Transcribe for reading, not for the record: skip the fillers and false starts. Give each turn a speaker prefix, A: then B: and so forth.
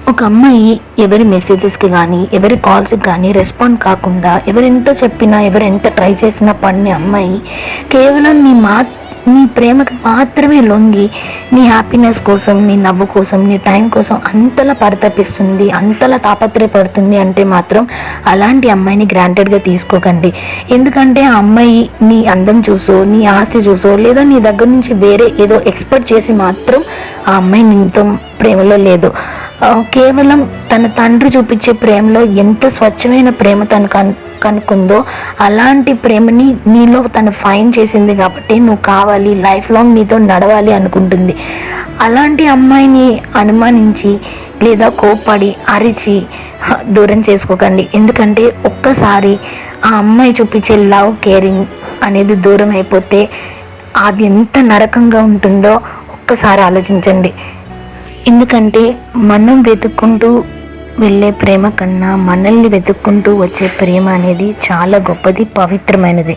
A: ఒక అమ్మాయి ఎవరి మెసేజెస్కి కానీ ఎవరి కాల్స్కి కానీ రెస్పాండ్ కాకుండా ఎవరెంత చెప్పినా ఎవరెంత ట్రై చేసినా పడిన అమ్మాయి కేవలం నీ ప్రేమకి మాత్రమే లొంగి నీ హ్యాపీనెస్ కోసం, నీ నవ్వు కోసం, నీ టైం కోసం అంతలా పరితపిస్తుంది, అంతలా తాపత్రయపడుతుంది అంటే మాత్రం అలాంటి అమ్మాయిని గ్రాంటెడ్గా తీసుకోకండి. ఎందుకంటే ఆ అమ్మాయి నీ అందం చూసో, నీ ఆస్తి చూసో, లేదా నీ దగ్గర నుంచి వేరే ఏదో ఎక్స్పెక్ట్ చేసి మాత్రం ఆ అమ్మాయి నీతో ప్రేమలో లేదు. కేవలం తన తండ్రి చూపించే ప్రేమలో ఎంత స్వచ్ఛమైన ప్రేమ తను కనుక్కుందో అలాంటి ప్రేమని నీలో తను ఫైన్ చేసింది కాబట్టి నువ్వు కావాలి, లైఫ్ లాంగ్ నీతో నడవాలి అనుకుంటుంది. అలాంటి అమ్మాయిని అనుమానించి లేదా కోప్పడి అరిచి దూరం చేసుకోకండి. ఎందుకంటే ఒక్కసారి ఆ అమ్మాయి చూపించే లవ్, కేరింగ్ అనేది దూరం అయిపోతే అది ఎంత నరకంగా ఉంటుందో ఒక్కసారి ఆలోచించండి. ఎందుకంటే మనం వెతుక్కుంటూ వెళ్ళే ప్రేమ కన్నా మనల్ని వెతుక్కుంటూ వచ్చే ప్రేమ అనేది చాలా గొప్పది, పవిత్రమైనది.